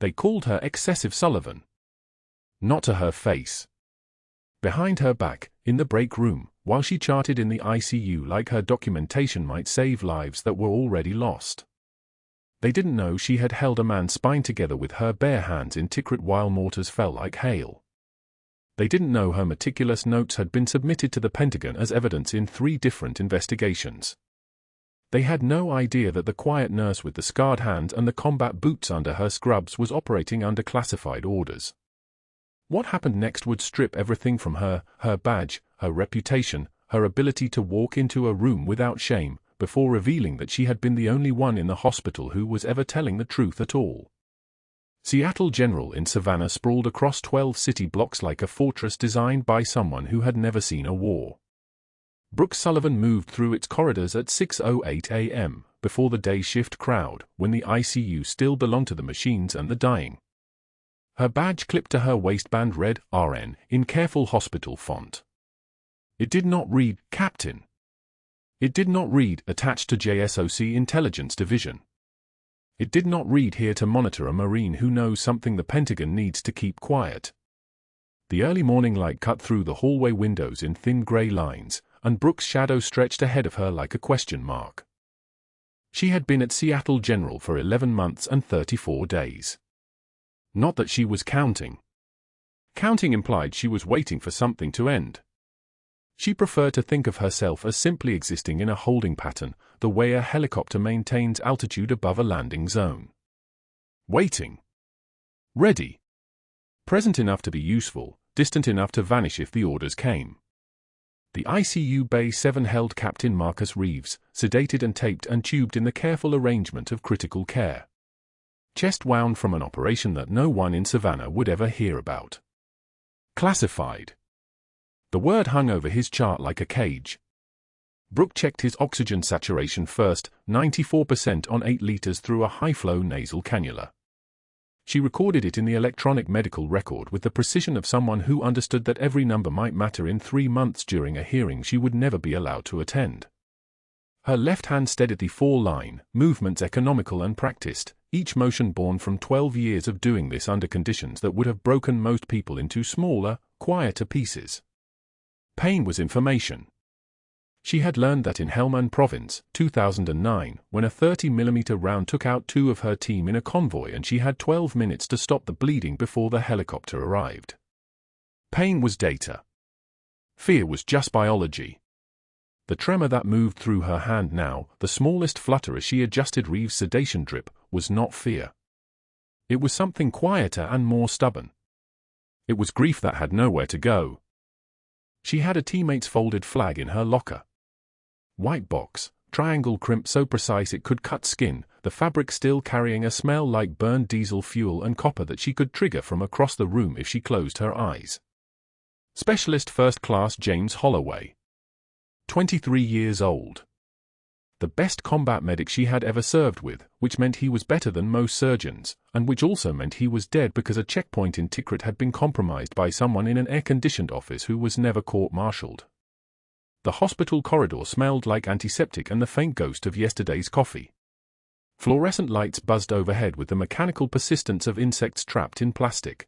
They called her Excessive Sullivan. Not to her face. Behind her back, in the break room, while she charted in the ICU like her documentation might save lives that were already lost. They didn't know she had held a man's spine together with her bare hands in Tikrit while mortars fell like hail. They didn't know her meticulous notes had been submitted to the Pentagon as evidence in 3 different investigations. They had no idea that the quiet nurse with the scarred hands and the combat boots under her scrubs was operating under classified orders. What happened next would strip everything from her, her badge, her reputation, her ability to walk into a room without shame, before revealing that she had been the only one in the hospital who was ever telling the truth at all. Seattle General in Savannah sprawled across 12 city blocks like a fortress designed by someone who had never seen a war. Brooke Sullivan moved through its corridors at 6:08 a.m., before the day shift crowd, when the ICU still belonged to the machines and the dying. Her badge clipped to her waistband read RN in careful hospital font. It did not read Captain. It did not read attached to JSOC Intelligence Division. It did not read here to monitor a Marine who knows something the Pentagon needs to keep quiet. The early morning light cut through the hallway windows in thin gray lines, and Brooke's shadow stretched ahead of her like a question mark. She had been at Seattle General for 11 months and 34 days. Not that she was counting. Counting implied she was waiting for something to end. She preferred to think of herself as simply existing in a holding pattern, the way a helicopter maintains altitude above a landing zone. Waiting. Ready. Present enough to be useful, distant enough to vanish if the orders came. The ICU Bay 7 held Captain Marcus Reeves, sedated and taped and tubed in the careful arrangement of critical care. Chest wound from an operation that no one in Savannah would ever hear about. Classified. The word hung over his chart like a cage. Brooke checked his oxygen saturation first, 94% on 8 liters through a high-flow nasal cannula. She recorded it in the electronic medical record with the precision of someone who understood that every number might matter in 3 months during a hearing she would never be allowed to attend. Her left hand steadied the 4-line, movements economical and practiced, each motion born from 12 years of doing this under conditions that would have broken most people into smaller, quieter pieces. Pain was information. She had learned that in Helmand Province, 2009, when a 30mm round took out 2 of her team in a convoy and she had 12 minutes to stop the bleeding before the helicopter arrived. Pain was data. Fear was just biology. The tremor that moved through her hand now, the smallest flutter as she adjusted Reeves' sedation drip, was not fear. It was something quieter and more stubborn. It was grief that had nowhere to go. She had a teammate's folded flag in her locker. White box, triangle crimp so precise it could cut skin, the fabric still carrying a smell like burned diesel fuel and copper that she could trigger from across the room if she closed her eyes. Specialist First Class James Holloway. 23 years old. The best combat medic she had ever served with, which meant he was better than most surgeons, and which also meant he was dead because a checkpoint in Tikrit had been compromised by someone in an air-conditioned office who was never court-martialed. The hospital corridor smelled like antiseptic and the faint ghost of yesterday's coffee. Fluorescent lights buzzed overhead with the mechanical persistence of insects trapped in plastic.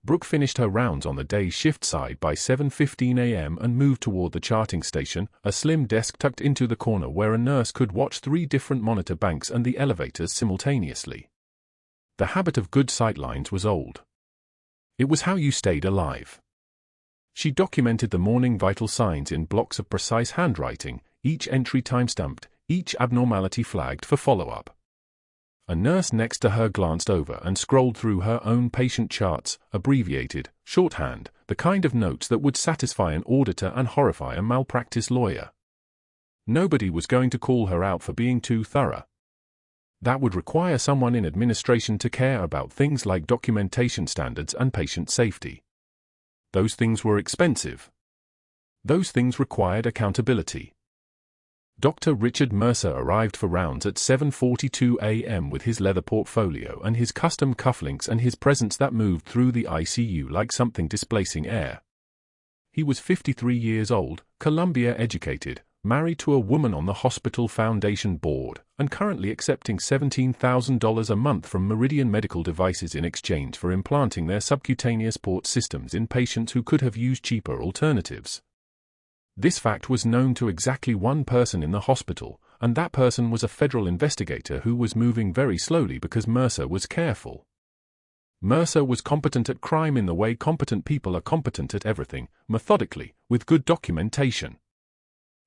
Brooke finished her rounds on the day shift side by 7:15 a.m. and moved toward the charting station, a slim desk tucked into the corner where a nurse could watch 3 different monitor banks and the elevators simultaneously. The habit of good sightlines was old. It was how you stayed alive. She documented the morning vital signs in blocks of precise handwriting, each entry time-stamped, each abnormality flagged for follow-up. A nurse next to her glanced over and scrolled through her own patient charts, abbreviated, shorthand, the kind of notes that would satisfy an auditor and horrify a malpractice lawyer. Nobody was going to call her out for being too thorough. That would require someone in administration to care about things like documentation standards and patient safety. Those things were expensive. Those things required accountability. Dr. Richard Mercer arrived for rounds at 7:42 a.m. with his leather portfolio and his custom cufflinks and his presence that moved through the ICU like something displacing air. He was 53 years old, Columbia educated, married to a woman on the hospital foundation board, and currently accepting $17,000 a month from Meridian Medical Devices in exchange for implanting their subcutaneous port systems in patients who could have used cheaper alternatives. This fact was known to exactly one person in the hospital, and that person was a federal investigator who was moving very slowly because Mercer was careful. Mercer was competent at crime in the way competent people are competent at everything, methodically, with good documentation.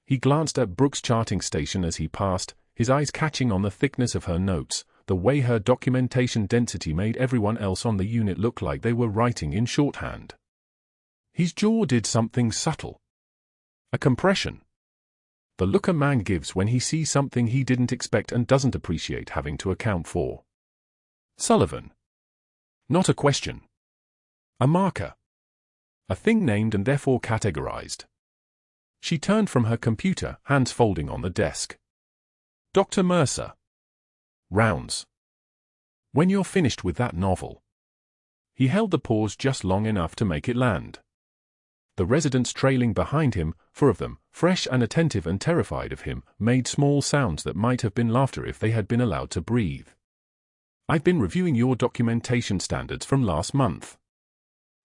He glanced at Brooke's charting station as he passed, his eyes catching on the thickness of her notes, the way her documentation density made everyone else on the unit look like they were writing in shorthand. His jaw did something subtle. A compression. The look a man gives when he sees something he didn't expect and doesn't appreciate having to account for. Sullivan. Not a question. A marker. A thing named and therefore categorized. She turned from her computer, hands folding on the desk. Dr. Mercer. Rounds. When you're finished with that novel. He held the pause just long enough to make it land. The residents trailing behind him, 4 of them, fresh and attentive and terrified of him, made small sounds that might have been laughter if they had been allowed to breathe. I've been reviewing your documentation standards from last month.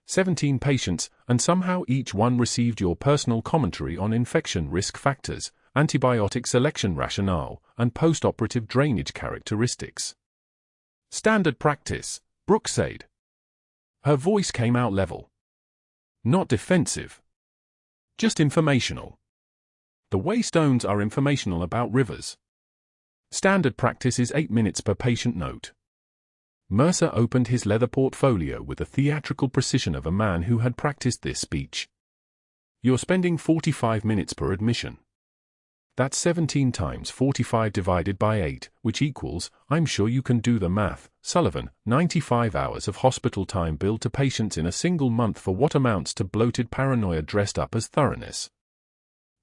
17 patients, and somehow each one received your personal commentary on infection risk factors, antibiotic selection rationale, and post-operative drainage characteristics. Standard practice, Brooke said. Her voice came out level. Not defensive. Just informational. The way stones are informational about rivers. Standard practice is 8 minutes per patient note. Mercer opened his leather portfolio with the theatrical precision of a man who had practiced this speech. You're spending 45 minutes per admission. That's 17 times 45 divided by 8, which equals, I'm sure you can do the math, Sullivan, 95 hours of hospital time billed to patients in a single month for what amounts to bloated paranoia dressed up as thoroughness.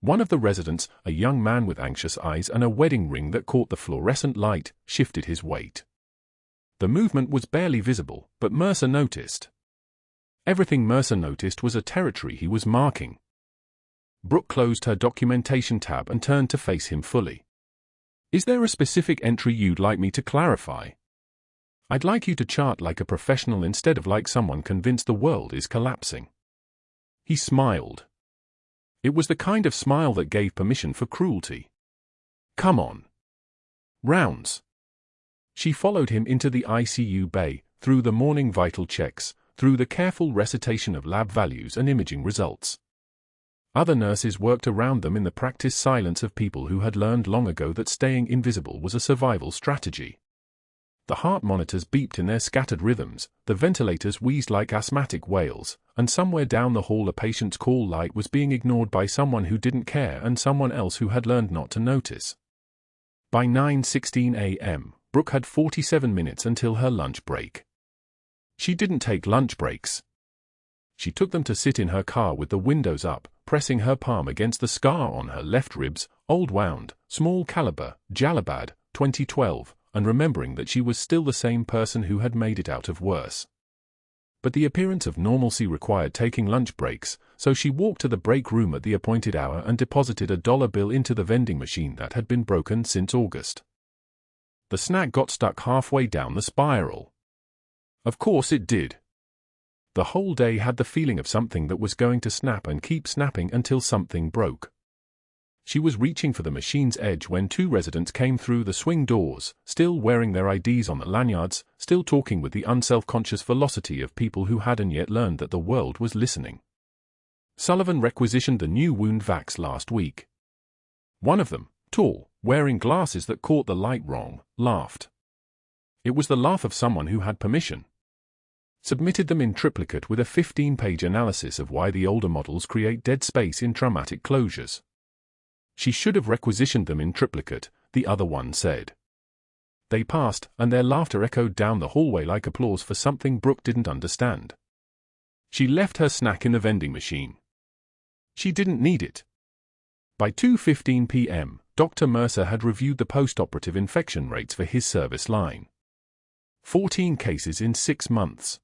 One of the residents, a young man with anxious eyes and a wedding ring that caught the fluorescent light, shifted his weight. The movement was barely visible, but Mercer noticed. Everything Mercer noticed was a territory he was marking. Brooke closed her documentation tab and turned to face him fully. Is there a specific entry you'd like me to clarify? I'd like you to chart like a professional instead of like someone convinced the world is collapsing. He smiled. It was the kind of smile that gave permission for cruelty. Come on. Rounds. She followed him into the ICU bay, through the morning vital checks, through the careful recitation of lab values and imaging results. Other nurses worked around them in the practiced silence of people who had learned long ago that staying invisible was a survival strategy. The heart monitors beeped in their scattered rhythms, the ventilators wheezed like asthmatic wails, and somewhere down the hall a patient's call light was being ignored by someone who didn't care and someone else who had learned not to notice. By 9:16 a.m., Brooke had 47 minutes until her lunch break. She didn't take lunch breaks. She took them to sit in her car with the windows up, pressing her palm against the scar on her left ribs, old wound, small caliber, Jalabad, 2012, and remembering that she was still the same person who had made it out of worse. But the appearance of normalcy required taking lunch breaks, so she walked to the break room at the appointed hour and deposited a dollar bill into the vending machine that had been broken since August. The snack got stuck halfway down the spiral. Of course it did. The whole day had the feeling of something that was going to snap and keep snapping until something broke. She was reaching for the machine's edge when 2 residents came through the swing doors, still wearing their IDs on the lanyards, still talking with the unself-conscious velocity of people who hadn't yet learned that the world was listening. Sullivan requisitioned the new wound vacs last week. One of them, tall, wearing glasses that caught the light wrong, laughed. It was the laugh of someone who had permission. Submitted them in triplicate with a 15-page analysis of why the older models create dead space in traumatic closures. She should have requisitioned them in triplicate, the other one said. They passed, and their laughter echoed down the hallway like applause for something Brooke didn't understand. She left her snack in the vending machine. She didn't need it. By 2:15 p.m., Dr. Mercer had reviewed the post-operative infection rates for his service line. 14 cases in 6 months.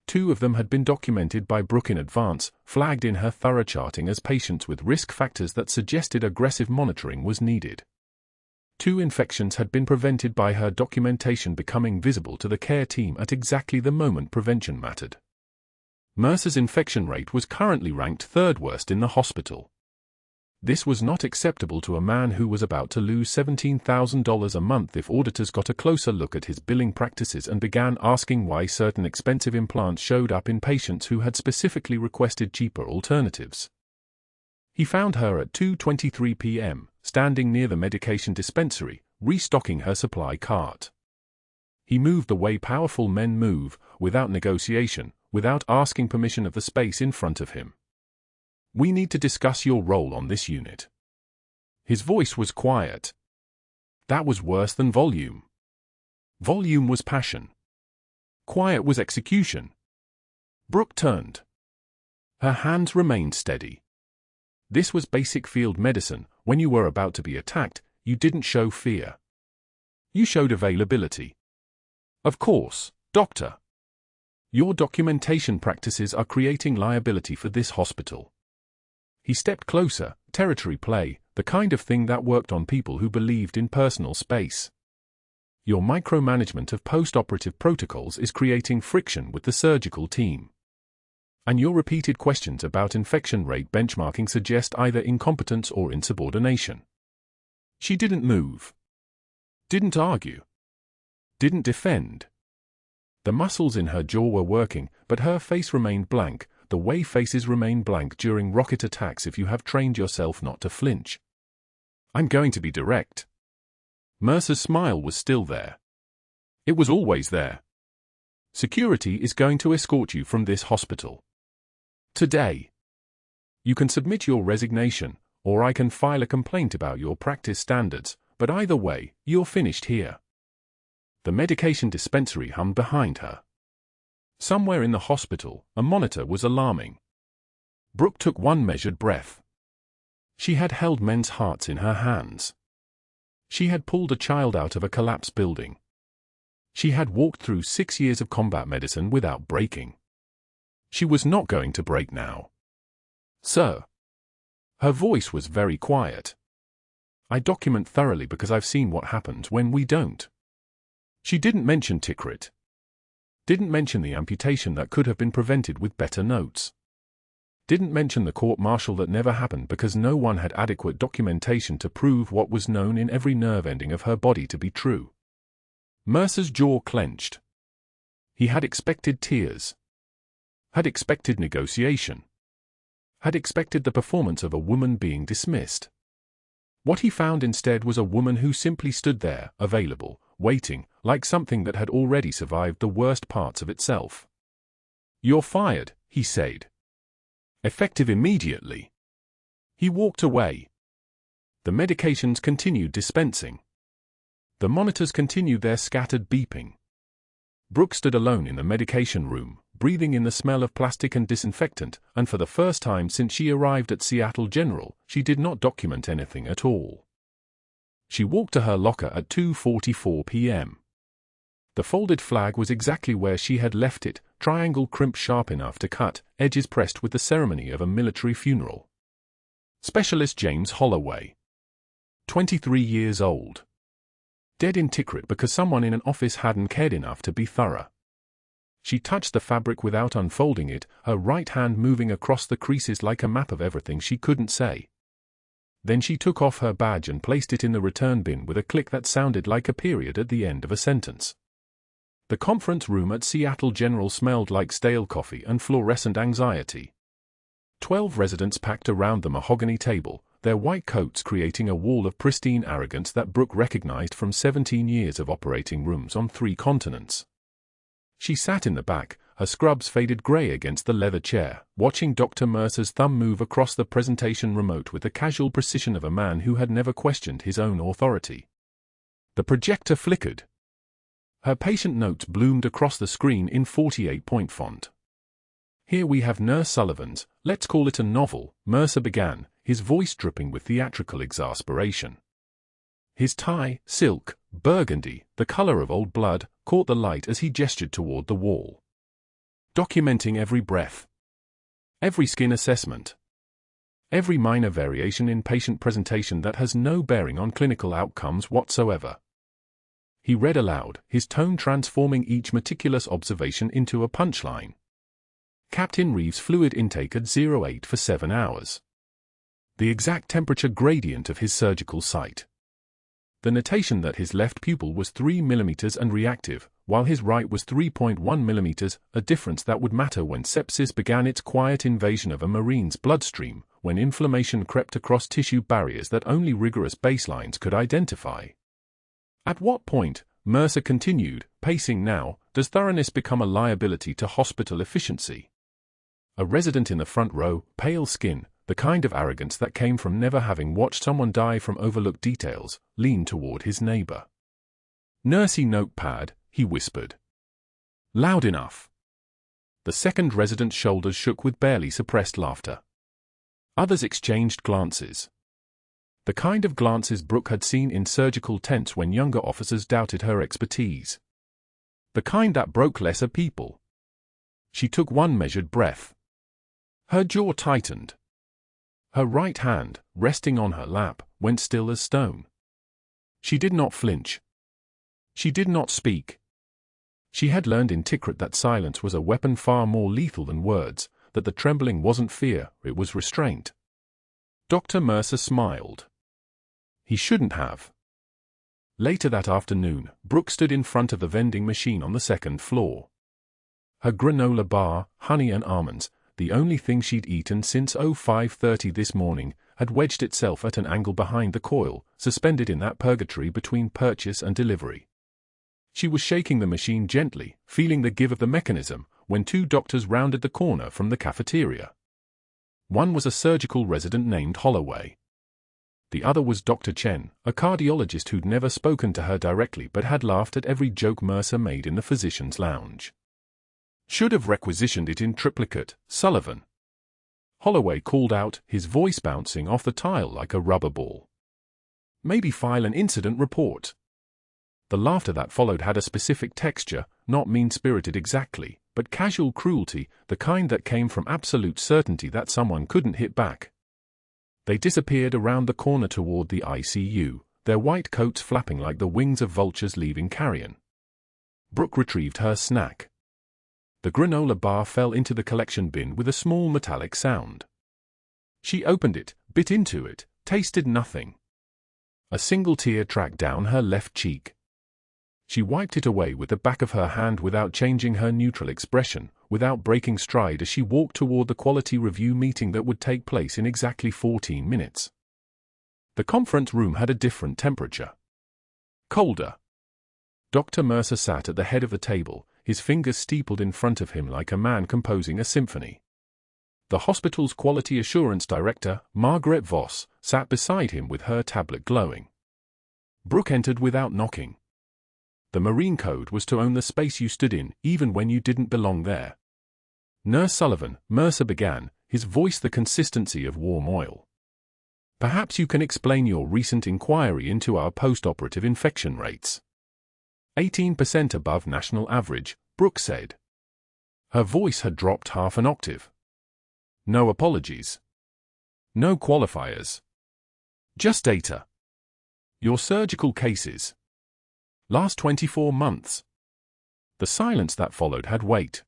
2 of them had been documented by Brooke in advance, flagged in her thorough charting as patients with risk factors that suggested aggressive monitoring was needed. 2 infections had been prevented by her documentation becoming visible to the care team at exactly the moment prevention mattered. Mercer's infection rate was currently ranked 3rd worst in the hospital. This was not acceptable to a man who was about to lose $17,000 a month if auditors got a closer look at his billing practices and began asking why certain expensive implants showed up in patients who had specifically requested cheaper alternatives. He found her at 2:23 p.m., standing near the medication dispensary, restocking her supply cart. He moved the way powerful men move, without negotiation, without asking permission of the space in front of him. "We need to discuss your role on this unit." His voice was quiet. That was worse than volume. Volume was passion. Quiet was execution. Brooke turned. Her hands remained steady. This was basic field medicine. When you were about to be attacked, you didn't show fear. You showed availability. "Of course, Doctor. Your documentation practices are creating liability for this hospital." He stepped closer, territory play, the kind of thing that worked on people who believed in personal space. "Your micromanagement of post-operative protocols is creating friction with the surgical team. And your repeated questions about infection rate benchmarking suggest either incompetence or insubordination." She didn't move. Didn't argue. Didn't defend. The muscles in her jaw were working, but her face remained blank, the way faces remain blank during rocket attacks if you have trained yourself not to flinch. "I'm going to be direct." Mercer's smile was still there. It was always there. "Security is going to escort you from this hospital. Today. You can submit your resignation, or I can file a complaint about your practice standards, but either way, you're finished here." The medication dispensary hummed behind her. Somewhere in the hospital, a monitor was alarming. Brooke took one measured breath. She had held men's hearts in her hands. She had pulled a child out of a collapsed building. She had walked through 6 years of combat medicine without breaking. She was not going to break now. "Sir." Her voice was very quiet. "I document thoroughly because I've seen what happens when we don't." She didn't mention Tikrit. Didn't mention the amputation that could have been prevented with better notes. Didn't mention the court-martial that never happened because no one had adequate documentation to prove what was known in every nerve ending of her body to be true. Mercer's jaw clenched. He had expected tears. Had expected negotiation. Had expected the performance of a woman being dismissed. What he found instead was a woman who simply stood there, available, waiting, like something that had already survived the worst parts of itself. "You're fired," he said. "Effective immediately." He walked away. The medications continued dispensing. The monitors continued their scattered beeping. Brooke stood alone in the medication room, breathing in the smell of plastic and disinfectant, and for the first time since she arrived at Seattle General, she did not document anything at all. She walked to her locker at 2:44 p.m. The folded flag was exactly where she had left it, triangle crimp sharp enough to cut, edges pressed with the ceremony of a military funeral. Specialist James Holloway. 23 years old. Dead in Tikrit because someone in an office hadn't cared enough to be thorough. She touched the fabric without unfolding it, her right hand moving across the creases like a map of everything she couldn't say. Then she took off her badge and placed it in the return bin with a click that sounded like a period at the end of a sentence. The conference room at Seattle General smelled like stale coffee and fluorescent anxiety. 12 residents packed around the mahogany table, their white coats creating a wall of pristine arrogance that Brooke recognized from 17 years of operating rooms on 3 continents. She sat in the back, her scrubs faded gray against the leather chair, watching Dr. Mercer's thumb move across the presentation remote with the casual precision of a man who had never questioned his own authority. The projector flickered. Her patient notes bloomed across the screen in 48-point font. "Here we have Nurse Sullivan's, let's call it a novel," Mercer began, his voice dripping with theatrical exasperation. His tie, silk, burgundy, the color of old blood, caught the light as he gestured toward the wall. "Documenting every breath. Every skin assessment. Every minor variation in patient presentation that has no bearing on clinical outcomes whatsoever. He read aloud, his tone transforming each meticulous observation into a punchline. Captain Reeves' fluid intake at 08 for 7 hours. The exact temperature gradient of his surgical site. The notation that his left pupil was 3 mm and reactive, while his right was 3.1 mm, a difference that would matter when sepsis began its quiet invasion of a marine's bloodstream, when inflammation crept across tissue barriers that only rigorous baselines could identify. At what point, Mercer continued, pacing now, does thoroughness become a liability to hospital efficiency? A resident in the front row, pale skin, the kind of arrogance that came from never having watched someone die from overlooked details, leaned toward his neighbor. "Nursey notepad," he whispered. "Loud enough." The second resident's shoulders shook with barely suppressed laughter. Others exchanged glances. The kind of glances Brooke had seen in surgical tents when younger officers doubted her expertise. The kind that broke lesser people. She took one measured breath. Her jaw tightened. Her right hand, resting on her lap, went still as stone. She did not flinch. She did not speak. She had learned in Tikrit that silence was a weapon far more lethal than words, that the trembling wasn't fear, it was restraint. Dr. Mercer smiled. He shouldn't have. Later that afternoon, Brooke stood in front of the vending machine on the second floor. Her granola bar, honey and almonds, the only thing she'd eaten since 05:30 this morning, had wedged itself at an angle behind the coil, suspended in that purgatory between purchase and delivery. She was shaking the machine gently, feeling the give of the mechanism, when two doctors rounded the corner from the cafeteria. One was a surgical resident named Holloway. The other was Dr. Chen, a cardiologist who'd never spoken to her directly but had laughed at every joke Mercer made in the physician's lounge. "Should have requisitioned it in triplicate, Sullivan," Holloway called out, his voice bouncing off the tile like a rubber ball. "Maybe file an incident report." The laughter that followed had a specific texture, not mean-spirited exactly, but casual cruelty, the kind that came from absolute certainty that someone couldn't hit back. They disappeared around the corner toward the ICU, their white coats flapping like the wings of vultures leaving carrion. Brooke retrieved her snack. The granola bar fell into the collection bin with a small metallic sound. She opened it, bit into it, tasted nothing. A single tear tracked down her left cheek. She wiped it away with the back of her hand without changing her neutral expression, without breaking stride as she walked toward the quality review meeting that would take place in exactly 14 minutes. The conference room had a different temperature. Colder. Dr. Mercer sat at the head of the table, his fingers steepled in front of him like a man composing a symphony. The hospital's quality assurance director, Margaret Voss, sat beside him with her tablet glowing. Brooke entered without knocking. The Marine Code was to own the space you stood in, even when you didn't belong there. "Nurse Sullivan," Mercer began, his voice the consistency of warm oil. "Perhaps you can explain your recent inquiry into our post-operative infection rates." 18% above national average, Brooke said. Her voice had dropped half an octave. No apologies. No qualifiers. Just data. Your surgical cases. Last 24 months. The silence that followed had weight.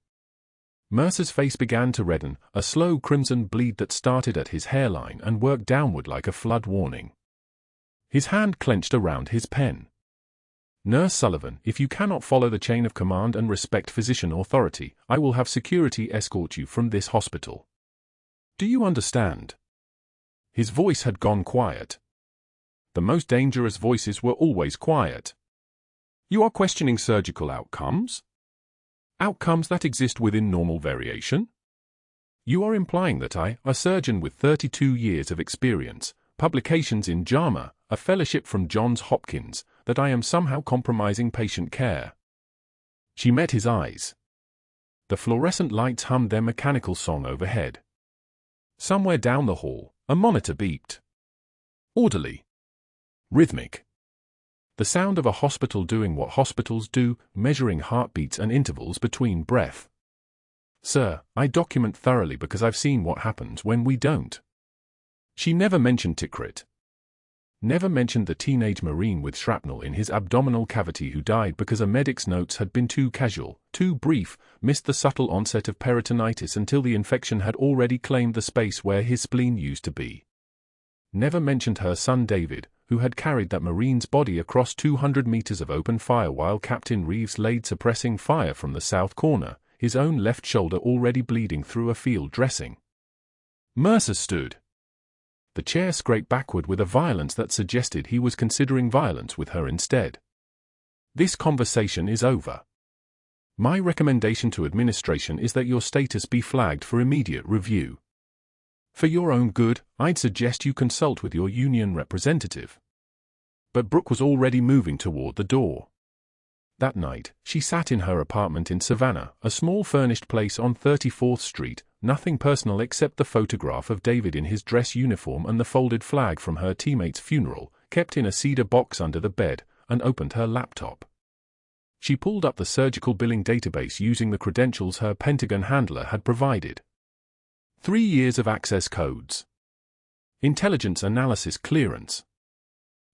Mercer's face began to redden, a slow crimson bleed that started at his hairline and worked downward like a flood warning. His hand clenched around his pen. "Nurse Sullivan, if you cannot follow the chain of command and respect physician authority, I will have security escort you from this hospital. Do you understand?" His voice had gone quiet. The most dangerous voices were always quiet. "You are questioning surgical outcomes? Outcomes that exist within normal variation? You are implying that I, a surgeon with 32 years of experience, publications in JAMA, a fellowship from Johns Hopkins, that I am somehow compromising patient care." She met his eyes. The fluorescent lights hummed their mechanical song overhead. Somewhere down the hall, a monitor beeped. Orderly. Rhythmic. The sound of a hospital doing what hospitals do, measuring heartbeats and intervals between breath. "Sir, I document thoroughly because I've seen what happens when we don't." She never mentioned Tikrit. Never mentioned the teenage Marine with shrapnel in his abdominal cavity who died because a medic's notes had been too casual, too brief, missed the subtle onset of peritonitis until the infection had already claimed the space where his spleen used to be. Never mentioned her son David, who had carried that Marine's body across 200 meters of open fire while Captain Reeves laid suppressing fire from the south corner, his own left shoulder already bleeding through a field dressing. Mercer stood. The chair scraped backward with a violence that suggested he was considering violence with her instead. This conversation is over. My recommendation to administration is that your status be flagged for immediate review. For your own good, I'd suggest you consult with your union representative. But Brooke was already moving toward the door. That night, she sat in her apartment in Savannah, a small furnished place on 34th Street, nothing personal except the photograph of David in his dress uniform and the folded flag from her teammate's funeral, kept in a cedar box under the bed, and opened her laptop. She pulled up the surgical billing database using the credentials her Pentagon handler had provided. 3 years of access codes. Intelligence analysis clearance.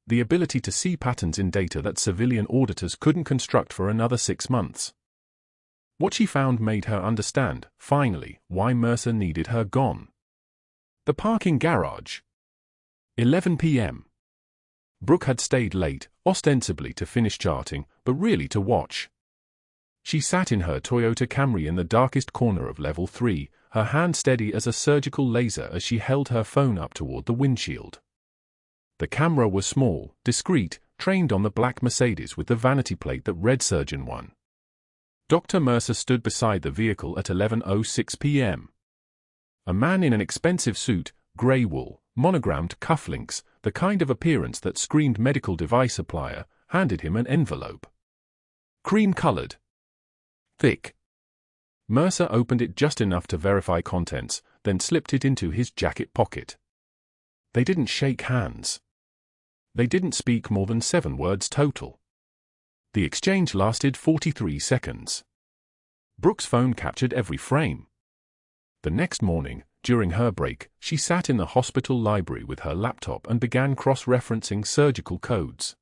The ability to see patterns in data that civilian auditors couldn't construct for another 6 months. What she found made her understand, finally, why Mercer needed her gone. The parking garage. 11 p.m. Brooke had stayed late, ostensibly to finish charting, but really to watch. She sat in her Toyota Camry in the darkest corner of Level 3, her hand steady as a surgical laser as she held her phone up toward the windshield. The camera was small, discreet, trained on the black Mercedes with the vanity plate that read Surgeon 1. Dr. Mercer stood beside the vehicle at 11:06 p.m. A man in an expensive suit, grey wool, monogrammed cufflinks, the kind of appearance that screamed medical device supplier, handed him an envelope. Cream-colored. Thick. Mercer opened it just enough to verify contents, then slipped it into his jacket pocket. They didn't shake hands. They didn't speak more than 7 words total. The exchange lasted 43 seconds. Brooke's phone captured every frame. The next morning, during her break, she sat in the hospital library with her laptop and began cross-referencing surgical codes.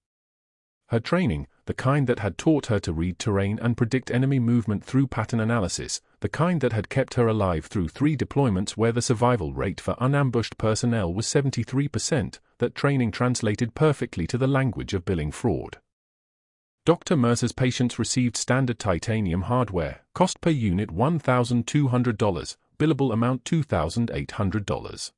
Her training, the kind that had taught her to read terrain and predict enemy movement through pattern analysis, the kind that had kept her alive through 3 deployments where the survival rate for unambushed personnel was 73%, that training translated perfectly to the language of billing fraud. Dr. Mercer's patients received standard titanium hardware, cost per unit $1,200, billable amount $2,800.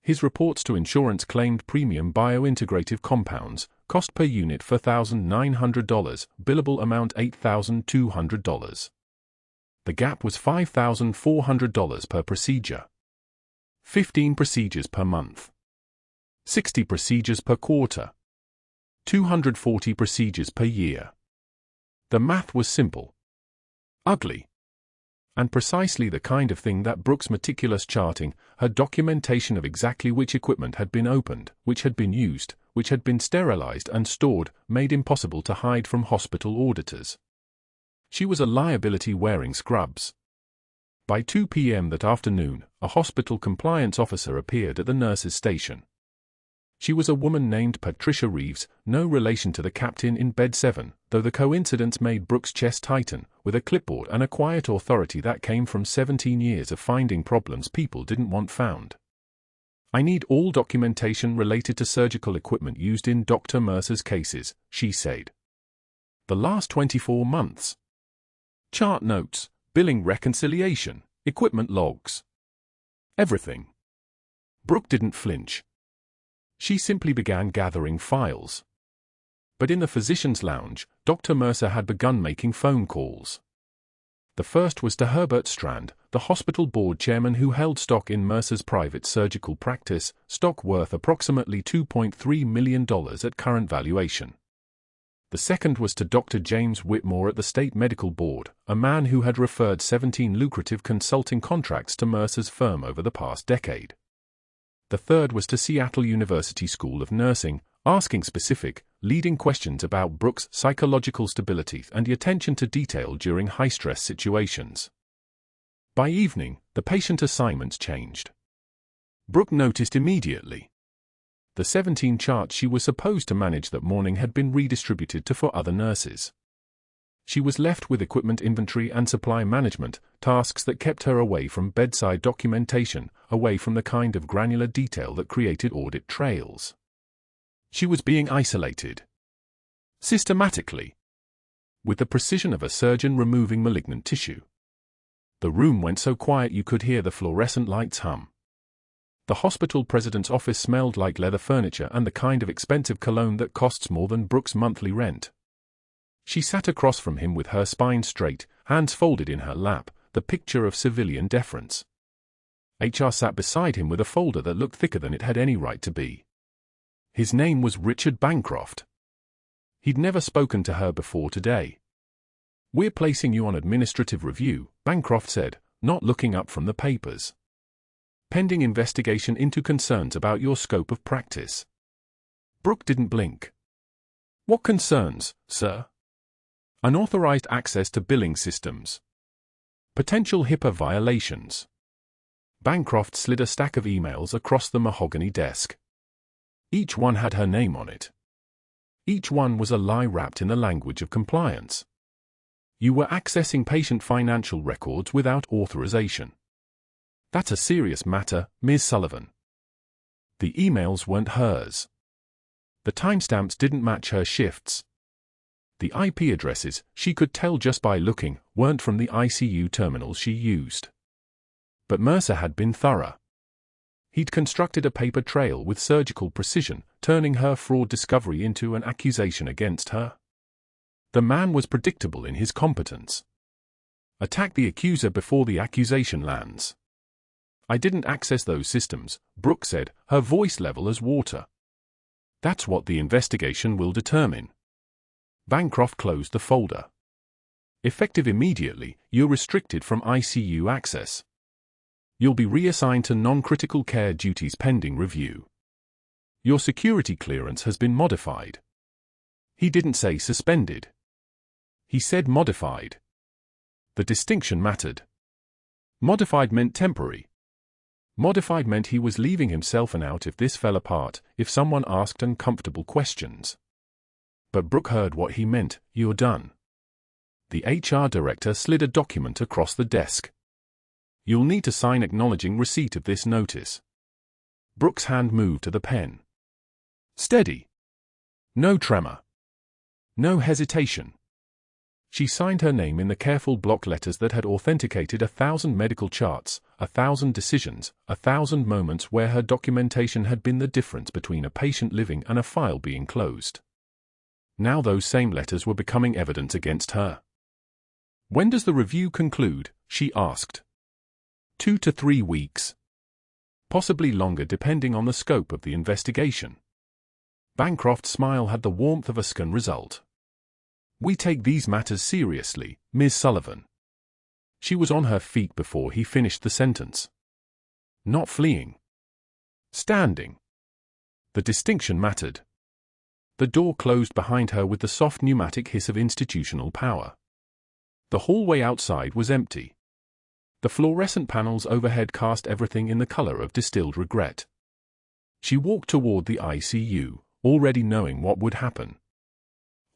His reports to insurance claimed premium biointegrative compounds, cost per unit $4,900, billable amount $8,200. The gap was $5,400 per procedure. 15 procedures per month. 60 procedures per quarter. 240 procedures per year. The math was simple. Ugly. And precisely the kind of thing that Brooke's meticulous charting, her documentation of exactly which equipment had been opened, which had been used, which had been sterilized and stored, made impossible to hide from hospital auditors. She was a liability wearing scrubs. By 2 p.m. that afternoon, a hospital compliance officer appeared at the nurse's station. She was a woman named Patricia Reeves, no relation to the captain in bed 7, though the coincidence made Brooke's chest tighten, with a clipboard and a quiet authority that came from 17 years of finding problems people didn't want found. "I need all documentation related to surgical equipment used in Dr. Mercer's cases," she said. "The last 24 months. Chart notes, billing reconciliation, equipment logs. Everything." Brooke didn't flinch. She simply began gathering files. But in the physician's lounge, Dr. Mercer had begun making phone calls. The first was to Herbert Strand, the hospital board chairman who held stock in Mercer's private surgical practice, stock worth approximately $2.3 million at current valuation. The second was to Dr. James Whitmore at the State Medical Board, a man who had referred 17 lucrative consulting contracts to Mercer's firm over the past decade. The third was to Seattle University School of Nursing, asking specific, leading questions about Brooke's psychological stability and the attention to detail during high-stress situations. By evening, the patient assignments changed. Brooke noticed immediately. The 17 charts she was supposed to manage that morning had been redistributed to 4 other nurses. She was left with equipment inventory and supply management, tasks that kept her away from bedside documentation, away from the kind of granular detail that created audit trails. She was being isolated. Systematically. With the precision of a surgeon removing malignant tissue. The room went so quiet you could hear the fluorescent lights hum. The hospital president's office smelled like leather furniture and the kind of expensive cologne that costs more than Brooke's monthly rent. She sat across from him with her spine straight, hands folded in her lap, the picture of civilian deference. HR sat beside him with a folder that looked thicker than it had any right to be. His name was Richard Bancroft. He'd never spoken to her before today. "We're placing you on administrative review," Bancroft said, not looking up from the papers. "Pending investigation into concerns about your scope of practice." Brooke didn't blink. "What concerns, sir?" "Unauthorized access to billing systems. Potential HIPAA violations." Bancroft slid a stack of emails across the mahogany desk. Each one had her name on it. Each one was a lie wrapped in the language of compliance. "You were accessing patient financial records without authorization. That's a serious matter, Ms. Sullivan." The emails weren't hers. The timestamps didn't match her shifts. The IP addresses, she could tell just by looking, weren't from the ICU terminals she used. But Mercer had been thorough. He'd constructed a paper trail with surgical precision, turning her fraud discovery into an accusation against her. The man was predictable in his competence. Attack the accuser before the accusation lands. "I didn't access those systems," Brooke said, her voice level as water. "That's what the investigation will determine." Bancroft closed the folder. "Effective immediately, you're restricted from ICU access. You'll be reassigned to non-critical care duties pending review. Your security clearance has been modified." He didn't say suspended. He said modified. The distinction mattered. Modified meant temporary. Modified meant he was leaving himself an out if this fell apart, if someone asked uncomfortable questions. But Brooke heard what he meant. "You're done." The HR director slid a document across the desk. "You'll need to sign acknowledging receipt of this notice." Brooke's hand moved to the pen. Steady. No tremor. No hesitation. She signed her name in the careful block letters that had authenticated 1,000 medical charts, 1,000 decisions, 1,000 moments where her documentation had been the difference between a patient living and a file being closed. Now those same letters were becoming evidence against her. "When does the review conclude?" she asked. 2 to 3 weeks. Possibly longer depending on the scope of the investigation. Bancroft's smile had the warmth of a scan result. "We take these matters seriously, Ms. Sullivan." She was on her feet before he finished the sentence. Not fleeing. Standing. The distinction mattered. The door closed behind her with the soft pneumatic hiss of institutional power. The hallway outside was empty. The fluorescent panels overhead cast everything in the color of distilled regret. She walked toward the ICU, already knowing what would happen.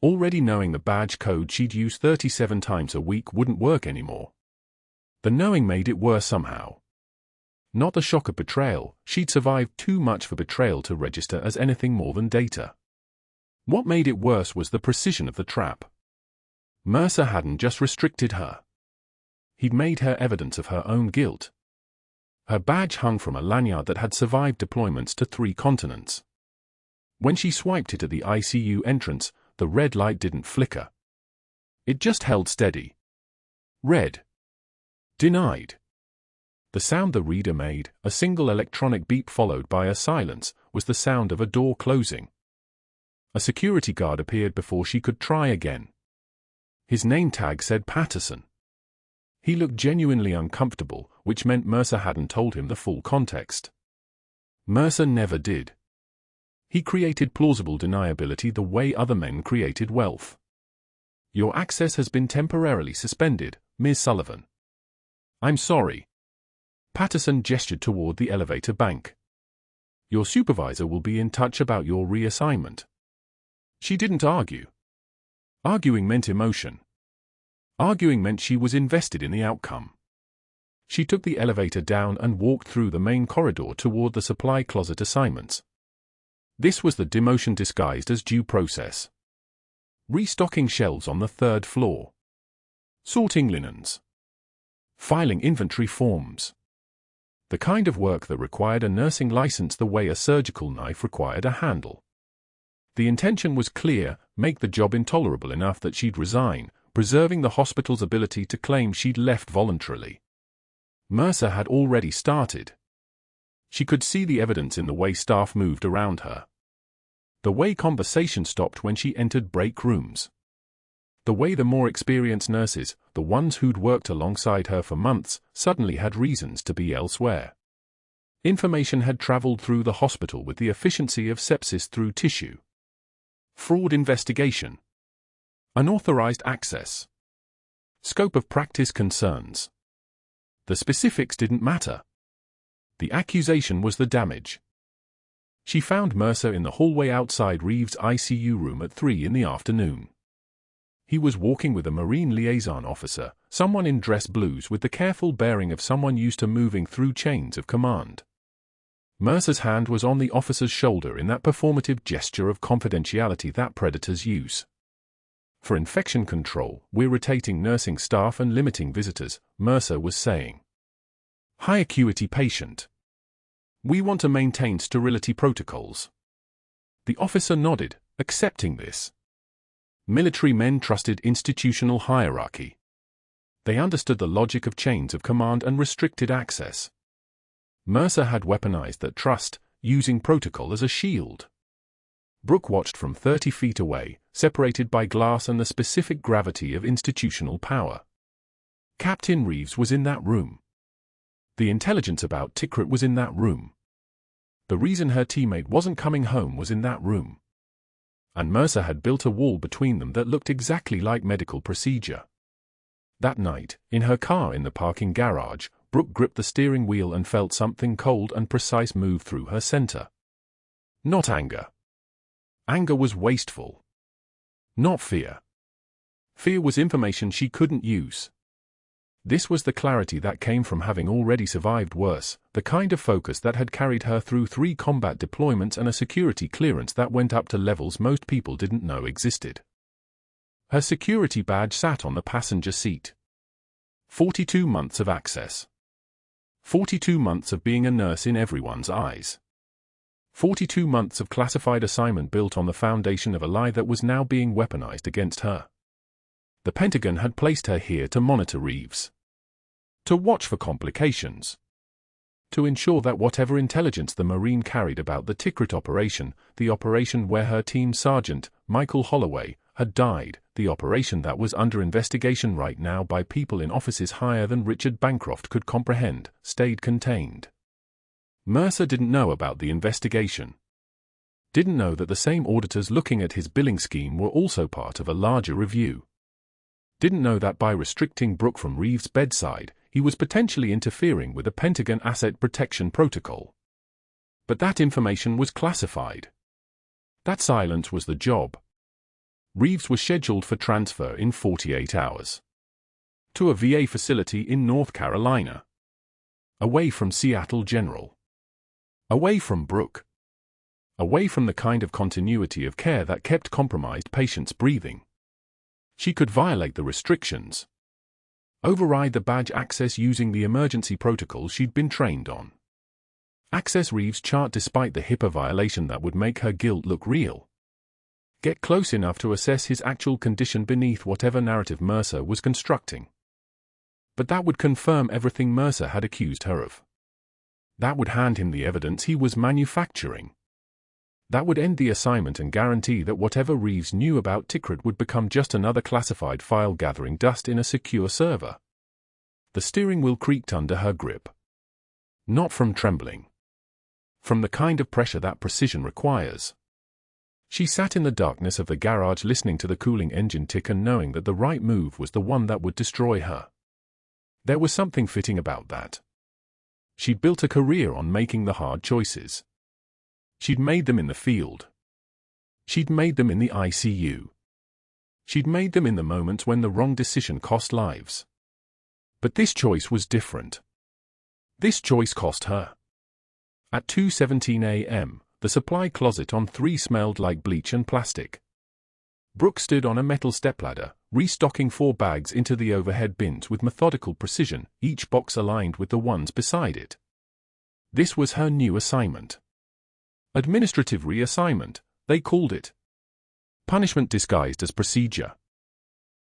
Already knowing the badge code she'd used 37 times a week wouldn't work anymore. The knowing made it worse somehow. Not the shock of betrayal, she'd survived too much for betrayal to register as anything more than data. What made it worse was the precision of the trap. Mercer hadn't just restricted her. He'd made her evidence of her own guilt. Her badge hung from a lanyard that had survived deployments to 3 continents. When she swiped it at the ICU entrance, the red light didn't flicker. It just held steady. Red. Denied. The sound the reader made, a single electronic beep followed by a silence, was the sound of a door closing. A security guard appeared before she could try again. His name tag said Patterson. He looked genuinely uncomfortable, which meant Mercer hadn't told him the full context. Mercer never did. He created plausible deniability the way other men created wealth. "Your access has been temporarily suspended, Ms. Sullivan." "I'm sorry." Patterson gestured toward the elevator bank. Your supervisor will be in touch about your reassignment. She didn't argue. Arguing meant emotion. Arguing meant she was invested in the outcome. She took the elevator down and walked through the main corridor toward the supply closet assignments. This was the demotion disguised as due process. Restocking shelves on the 3rd floor. Sorting linens. Filing inventory forms. The kind of work that required a nursing license the way a surgical knife required a handle. The intention was clear: make the job intolerable enough that she'd resign, preserving the hospital's ability to claim she'd left voluntarily. Mercer had already started. She could see the evidence in the way staff moved around her. The way conversation stopped when she entered break rooms. The way the more experienced nurses, the ones who'd worked alongside her for months, suddenly had reasons to be elsewhere. Information had traveled through the hospital with the efficiency of sepsis through tissue. Fraud investigation. Unauthorized access. Scope of practice concerns. The specifics didn't matter. The accusation was the damage. She found Mercer in the hallway outside Reeves' ICU room at 3 in the afternoon. He was walking with a Marine liaison officer, someone in dress blues with the careful bearing of someone used to moving through chains of command. Mercer's hand was on the officer's shoulder in that performative gesture of confidentiality that predators use. For infection control, we're rotating nursing staff and limiting visitors, Mercer was saying. High acuity patient. We want to maintain sterility protocols. The officer nodded, accepting this. Military men trusted institutional hierarchy. They understood the logic of chains of command and restricted access. Mercer had weaponized that trust, using protocol as a shield. Brooke watched from 30 feet away, separated by glass and the specific gravity of institutional power. Captain Reeves was in that room. The intelligence about Tikrit was in that room. The reason her teammate wasn't coming home was in that room. And Mercer had built a wall between them that looked exactly like medical procedure. That night, in her car in the parking garage, Brooke gripped the steering wheel and felt something cold and precise move through her center. Not anger. Anger was wasteful. Not fear. Fear was information she couldn't use. This was the clarity that came from having already survived worse, the kind of focus that had carried her through 3 combat deployments and a security clearance that went up to levels most people didn't know existed. Her security badge sat on the passenger seat. 42 months of access. 42 months of being a nurse in everyone's eyes. 42 months of classified assignment built on the foundation of a lie that was now being weaponized against her. The Pentagon had placed her here to monitor Reeves. To watch for complications. To ensure that whatever intelligence the Marine carried about the Tikrit operation, the operation where her team sergeant, Michael Holloway, had died, the operation that was under investigation right now by people in offices higher than Richard Bancroft could comprehend, stayed contained. Mercer didn't know about the investigation. Didn't know that the same auditors looking at his billing scheme were also part of a larger review. Didn't know that by restricting Brooke from Reeves' bedside, he was potentially interfering with the Pentagon Asset Protection Protocol. But that information was classified. That silence was the job. Reeves was scheduled for transfer in 48 hours. To a VA facility in North Carolina. Away from Seattle General. Away from Brooke. Away from the kind of continuity of care that kept compromised patients breathing. She could violate the restrictions. Override the badge access using the emergency protocols she'd been trained on. Access Reeves' chart despite the HIPAA violation that would make her guilt look real. Get close enough to assess his actual condition beneath whatever narrative Mercer was constructing. But that would confirm everything Mercer had accused her of. That would hand him the evidence he was manufacturing. That would end the assignment and guarantee that whatever Reeves knew about Tikrit would become just another classified file gathering dust in a secure server. The steering wheel creaked under her grip. Not from trembling. From the kind of pressure that precision requires. She sat in the darkness of the garage listening to the cooling engine tick and knowing that the right move was the one that would destroy her. There was something fitting about that. She'd built a career on making the hard choices. She'd made them in the field. She'd made them in the ICU. She'd made them in the moments when the wrong decision cost lives. But this choice was different. This choice cost her. At 2:17 a.m., the supply closet on 3 smelled like bleach and plastic. Brooke stood on a metal stepladder, restocking 4 bags into the overhead bins with methodical precision, each box aligned with the ones beside it. This was her new assignment. Administrative reassignment, they called it. Punishment disguised as procedure.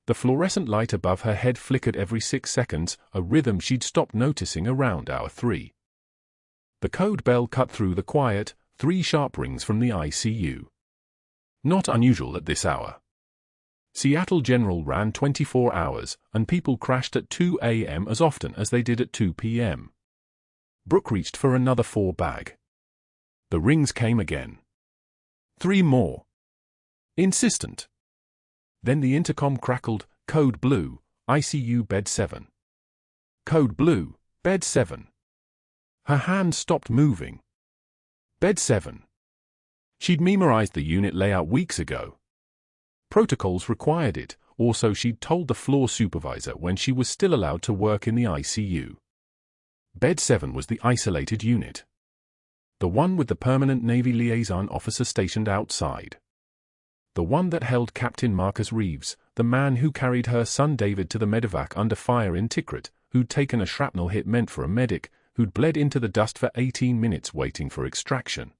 The fluorescent light above her head flickered every 6 seconds, a rhythm she'd stopped noticing around hour 3. The code bell cut through the quiet, 3 sharp rings from the ICU. Not unusual at this hour. Seattle General ran 24 hours, and people crashed at 2 a.m. as often as they did at 2 p.m. Brooke reached for another 4 bag. The rings came again. 3 more. Insistent. Then the intercom crackled, code blue, ICU bed 7. Code blue, bed 7. Her hand stopped moving. Bed 7. She'd memorized the unit layout weeks ago. Protocols required it, or so she'd told the floor supervisor when she was still allowed to work in the ICU. Bed 7 was the isolated unit. The one with the permanent Navy liaison officer stationed outside. The one that held Captain Marcus Reeves, the man who carried her son David to the medevac under fire in Tikrit, who'd taken a shrapnel hit meant for a medic, who'd bled into the dust for 18 minutes waiting for extraction.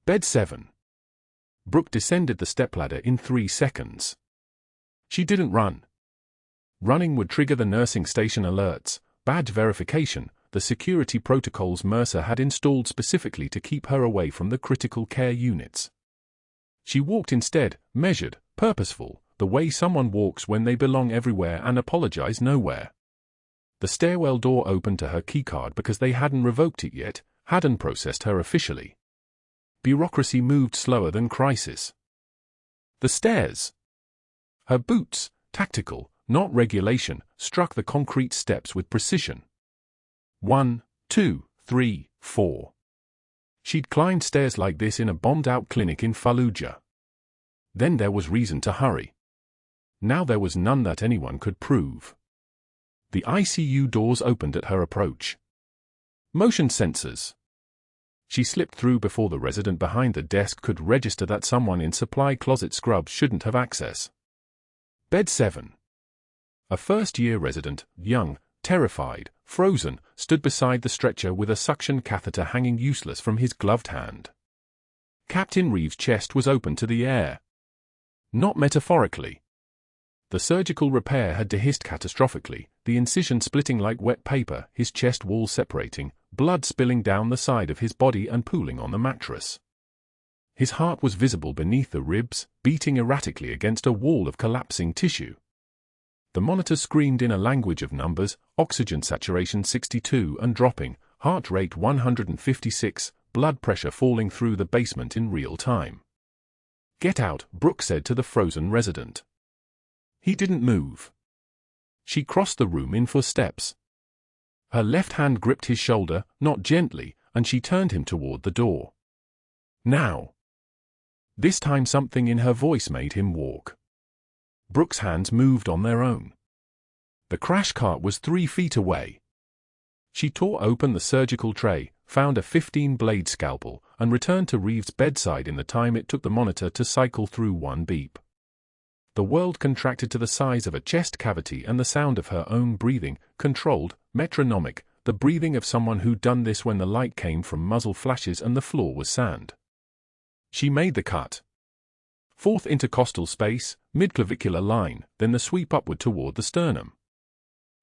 Bed 7. Brooke descended the stepladder in 3 seconds. She didn't run. Running would trigger the nursing station alerts, badge verification, the security protocols Mercer had installed specifically to keep her away from the critical care units. She walked instead, measured, purposeful, the way someone walks when they belong everywhere and apologize nowhere. The stairwell door opened to her keycard because they hadn't revoked it yet, hadn't processed her officially. Bureaucracy moved slower than crisis. The stairs. Her boots, tactical, not regulation, struck the concrete steps with precision. 1, 2, 3, 4. She'd climbed stairs like this in a bombed-out clinic in Fallujah. Then there was reason to hurry. Now there was none that anyone could prove. The ICU doors opened at her approach. Motion sensors. She slipped through before the resident behind the desk could register that someone in supply closet scrubs shouldn't have access. Bed 7. A first-year resident, young, terrified, frozen, stood beside the stretcher with a suction catheter hanging useless from his gloved hand. Captain Reeves' chest was open to the air. Not metaphorically. The surgical repair had dehisced catastrophically, the incision splitting like wet paper, his chest wall separating, blood spilling down the side of his body and pooling on the mattress. His heart was visible beneath the ribs, beating erratically against a wall of collapsing tissue. The monitor screamed in a language of numbers, oxygen saturation 62 and dropping, heart rate 156, blood pressure falling through the basement in real time. "Get out," Brooke said to the frozen resident. He didn't move. She crossed the room in 4 steps. Her left hand gripped his shoulder, not gently, and she turned him toward the door. Now. This time something in her voice made him walk. Brooke's hands moved on their own. The crash cart was 3 feet away. She tore open the surgical tray, found a 15-blade scalpel, and returned to Reeves' bedside in the time it took the monitor to cycle through 1 beep. The world contracted to the size of a chest cavity and the sound of her own breathing, controlled, metronomic, the breathing of someone who'd done this when the light came from muzzle flashes and the floor was sand. She made the cut. 4th intercostal space, mid-clavicular line, then the sweep upward toward the sternum.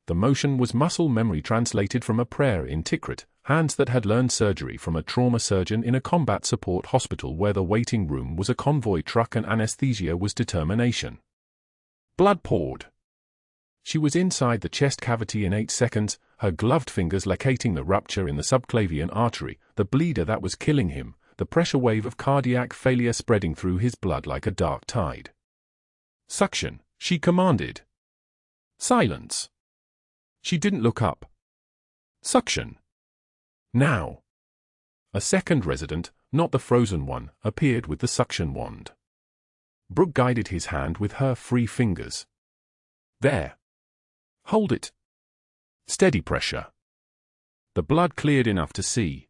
The motion was muscle memory translated from a prayer in Tikrit, hands that had learned surgery from a trauma surgeon in a combat support hospital where the waiting room was a convoy truck and anesthesia was determination. Blood poured. She was inside the chest cavity in 8 seconds, her gloved fingers locating the rupture in the subclavian artery, the bleeder that was killing him, the pressure wave of cardiac failure spreading through his blood like a dark tide. "Suction," she commanded. Silence. She didn't look up. "Suction. Now." A second resident, not the frozen one, appeared with the suction wand. Brooke guided his hand with her free fingers. There. Hold it. Steady pressure. The blood cleared enough to see.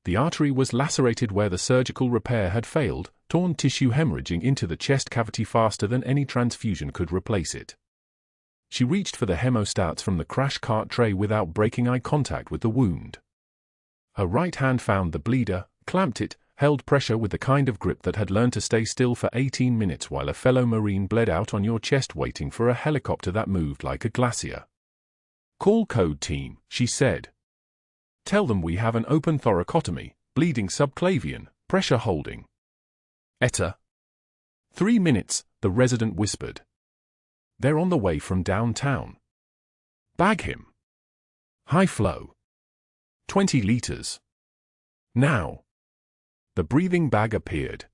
The artery was lacerated where the surgical repair had failed, torn tissue hemorrhaging into the chest cavity faster than any transfusion could replace it. She reached for the hemostats from the crash cart tray without breaking eye contact with the wound. Her right hand found the bleeder, clamped it, held pressure with the kind of grip that had learned to stay still for 18 minutes while a fellow Marine bled out on your chest waiting for a helicopter that moved like a glacier. "Call code team," she said. "Tell them we have an open thoracotomy, bleeding subclavian, pressure holding." "Etta." 3 minutes, the resident whispered. "They're on the way from downtown." "Bag him." "High flow. 20 liters. Now." The breathing bag appeared.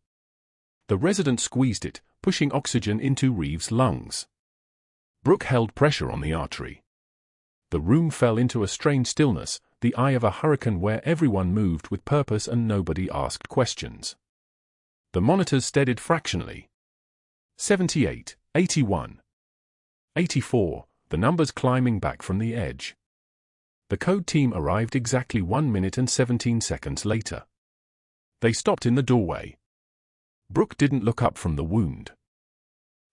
The resident squeezed it, pushing oxygen into Reeves' lungs. Brooke held pressure on the artery. The room fell into a strange stillness, the eye of a hurricane where everyone moved with purpose and nobody asked questions. The monitors steadied fractionally. 78, 81, 84, the numbers climbing back from the edge. The code team arrived exactly 1 minute and 17 seconds later. They stopped in the doorway. Brooke didn't look up from the wound.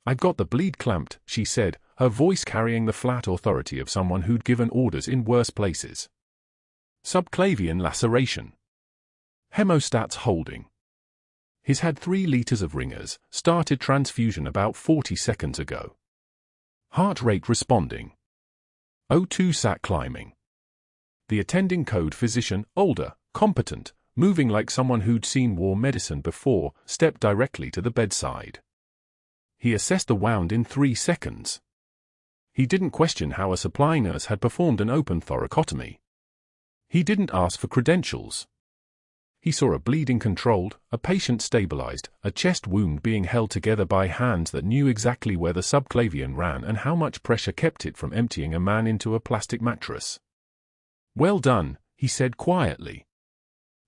"I've got the bleed clamped," she said, her voice carrying the flat authority of someone who'd given orders in worse places. "Subclavian laceration. Hemostats holding. He's had 3 liters of ringers, started transfusion about 40 seconds ago. Heart rate responding. O2 sat climbing." The attending code physician, older, competent, moving like someone who'd seen war medicine before, stepped directly to the bedside. He assessed the wound in 3 seconds. He didn't question how a supply nurse had performed an open thoracotomy. He didn't ask for credentials. He saw a bleeding controlled, a patient stabilized, a chest wound being held together by hands that knew exactly where the subclavian ran and how much pressure kept it from emptying a man into a plastic mattress. "Well done," he said quietly.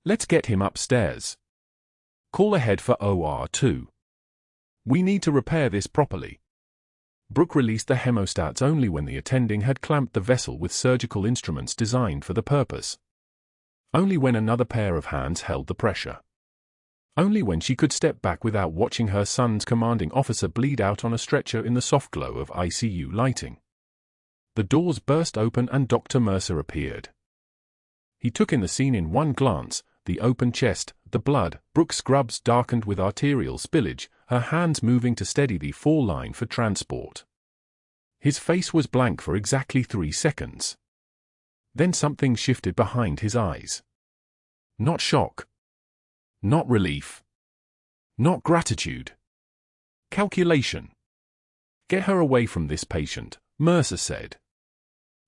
"Let's get him upstairs. Call ahead for OR2. We need to repair this properly." Brooke released the hemostats only when the attending had clamped the vessel with surgical instruments designed for the purpose. Only when another pair of hands held the pressure. Only when she could step back without watching her son's commanding officer bleed out on a stretcher in the soft glow of ICU lighting. The doors burst open and Dr. Mercer appeared. He took in the scene in one glance, the open chest, the blood, Brooke's scrubs darkened with arterial spillage, her hands moving to steady the fall line for transport. His face was blank for exactly 3 seconds. Then something shifted behind his eyes. Not shock. Not relief. Not gratitude. Calculation. "Get her away from this patient," Mercer said.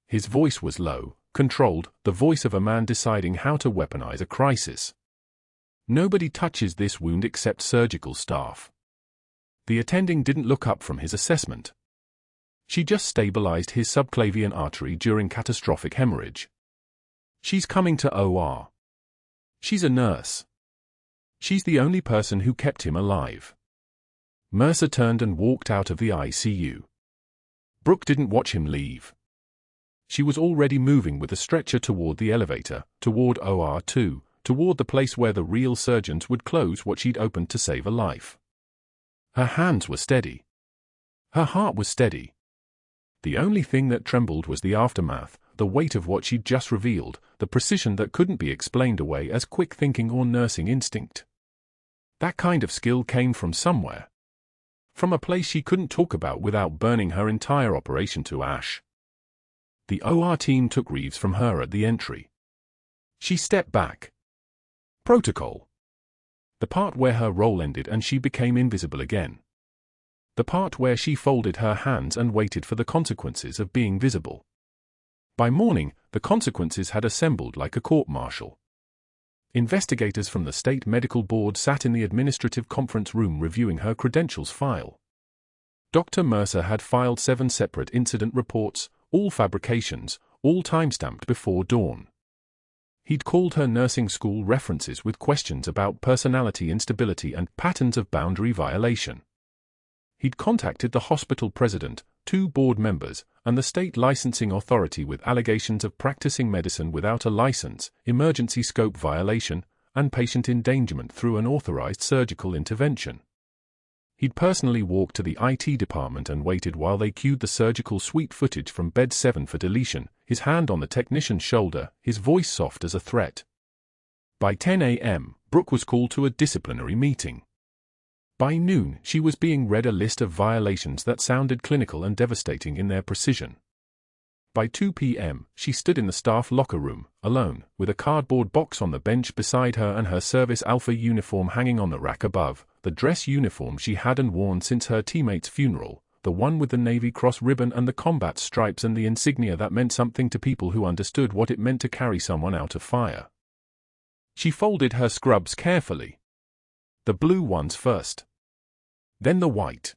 His voice was low, controlled, the voice of a man deciding how to weaponize a crisis. "Nobody touches this wound except surgical staff." The attending didn't look up from his assessment. She just stabilized his subclavian artery during catastrophic hemorrhage. "She's coming to OR. She's a nurse. She's the only person who kept him alive." Mercer turned and walked out of the ICU. Brooke didn't watch him leave. She was already moving with the stretcher toward the elevator, toward OR2, toward the place where the real surgeons would close what she'd opened to save a life. Her hands were steady. Her heart was steady. The only thing that trembled was the aftermath, the weight of what she'd just revealed, the precision that couldn't be explained away as quick thinking or nursing instinct. That kind of skill came from somewhere. From a place she couldn't talk about without burning her entire operation to ash. The OR team took Reeves from her at the entry. She stepped back. Protocol. The part where her role ended and she became invisible again. The part where she folded her hands and waited for the consequences of being visible. By morning, the consequences had assembled like a court-martial. Investigators from the State Medical Board sat in the administrative conference room reviewing her credentials file. Dr. Mercer had filed 7 separate incident reports, all fabrications, all time-stamped before dawn. He'd called her nursing school references with questions about personality instability and patterns of boundary violation. He'd contacted the hospital president, 2 board members, and the state licensing authority with allegations of practicing medicine without a license, emergency scope violation, and patient endangerment through an authorized surgical intervention. He'd personally walked to the IT department and waited while they queued the surgical suite footage from bed 7 for deletion, his hand on the technician's shoulder, his voice soft as a threat. By 10 a.m., Brooke was called to a disciplinary meeting. By noon, she was being read a list of violations that sounded clinical and devastating in their precision. By 2 p.m., she stood in the staff locker room, alone, with a cardboard box on the bench beside her and her Service Alpha uniform hanging on the rack above, the dress uniform she hadn't worn since her teammate's funeral, the one with the Navy Cross ribbon and the combat stripes and the insignia that meant something to people who understood what it meant to carry someone out of fire. She folded her scrubs carefully. The blue ones first. Then the white.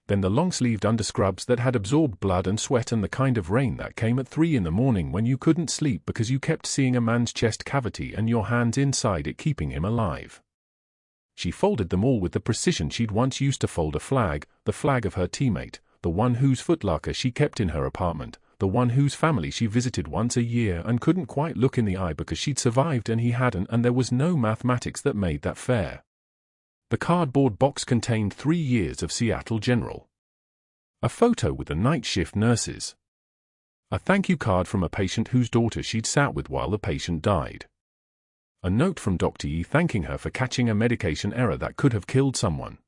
Then the long-sleeved underscrubs that had absorbed blood and sweat and the kind of rain that came at 3 in the morning when you couldn't sleep because you kept seeing a man's chest cavity and your hands inside it keeping him alive. She folded them all with the precision she'd once used to fold a flag, the flag of her teammate, the one whose footlocker she kept in her apartment, the one whose family she visited once a year and couldn't quite look in the eye because she'd survived and he hadn't, and there was no mathematics that made that fair. The cardboard box contained 3 years of Seattle General. A photo with the night shift nurses. A thank you card from a patient whose daughter she'd sat with while the patient died. A note from Dr. E thanking her for catching a medication error that could have killed someone.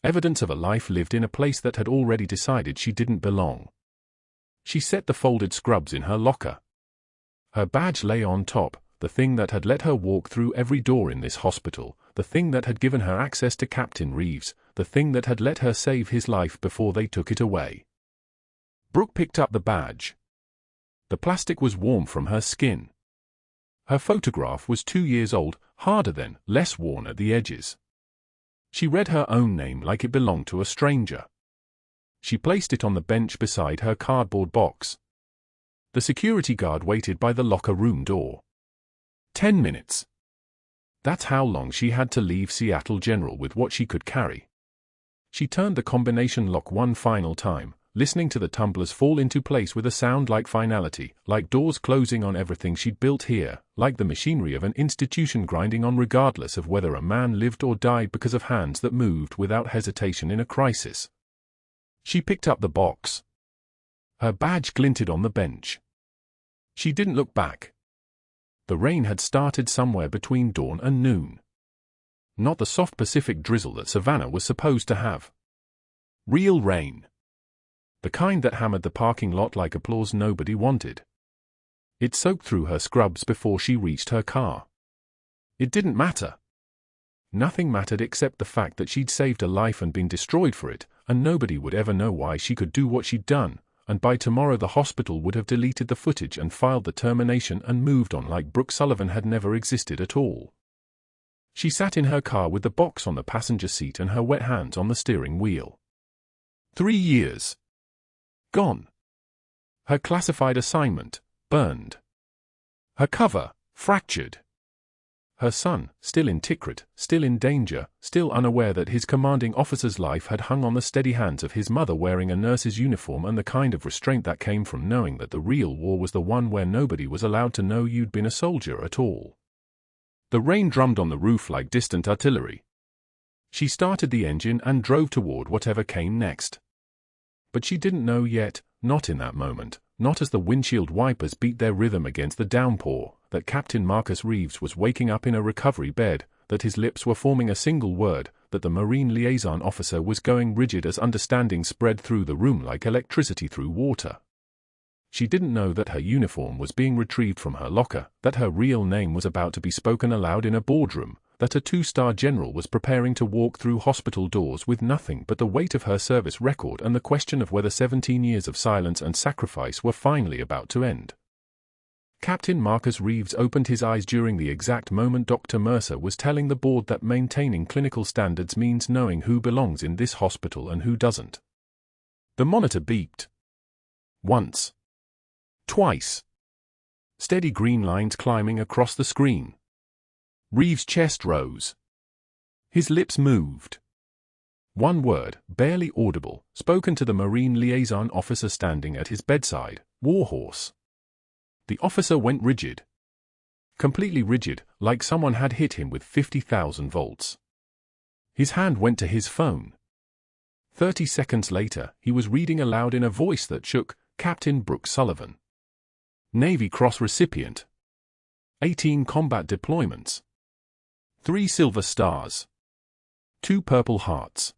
Evidence of a life lived in a place that had already decided she didn't belong. She set the folded scrubs in her locker. Her badge lay on top, the thing that had let her walk through every door in this hospital, the thing that had given her access to Captain Reeves, the thing that had let her save his life before they took it away. Brooke picked up the badge. The plastic was warm from her skin. Her photograph was 2 years old, harder then, less worn at the edges. She read her own name like it belonged to a stranger. She placed it on the bench beside her cardboard box. The security guard waited by the locker room door. 10 minutes. That's how long she had to leave Seattle General with what she could carry. She turned the combination lock one final time, listening to the tumblers fall into place with a sound like finality, like doors closing on everything she'd built here, like the machinery of an institution grinding on regardless of whether a man lived or died because of hands that moved without hesitation in a crisis. She picked up the box. Her badge glinted on the bench. She didn't look back. The rain had started somewhere between dawn and noon. Not the soft Pacific drizzle that Savannah was supposed to have. Real rain. The kind that hammered the parking lot like applause nobody wanted. It soaked through her scrubs before she reached her car. It didn't matter. Nothing mattered except the fact that she'd saved a life and been destroyed for it, and nobody would ever know why she could do what she'd done, and by tomorrow the hospital would have deleted the footage and filed the termination and moved on like Brooke Sullivan had never existed at all. She sat in her car with the box on the passenger seat and her wet hands on the steering wheel. 3 years. Gone. Her classified assignment, burned. Her cover, fractured. Her son, still in Tikrit, still in danger, still unaware that his commanding officer's life had hung on the steady hands of his mother wearing a nurse's uniform, and the kind of restraint that came from knowing that the real war was the one where nobody was allowed to know you'd been a soldier at all. The rain drummed on the roof like distant artillery. She started the engine and drove toward whatever came next. But she didn't know yet, not in that moment, not as the windshield wipers beat their rhythm against the downpour, that Captain Marcus Reeves was waking up in a recovery bed, that his lips were forming a single word, that the Marine liaison officer was going rigid as understanding spread through the room like electricity through water. She didn't know that her uniform was being retrieved from her locker, that her real name was about to be spoken aloud in a boardroom, that a 2-star general was preparing to walk through hospital doors with nothing but the weight of her service record and the question of whether 17 years of silence and sacrifice were finally about to end. Captain Marcus Reeves opened his eyes during the exact moment Dr. Mercer was telling the board that maintaining clinical standards means knowing who belongs in this hospital and who doesn't. The monitor beeped. Once. Twice. steady green lines climbing across the screen. Reeves' chest rose. His lips moved. One word, barely audible, spoken to the Marine liaison officer standing at his bedside: Warhorse. The officer went rigid. Completely rigid, like someone had hit him with 50,000 volts. His hand went to his phone. 30 seconds later, he was reading aloud in a voice that shook: Captain Brooke Sullivan. Navy Cross recipient. 18 combat deployments. 3 Silver Stars. 2 Purple Hearts.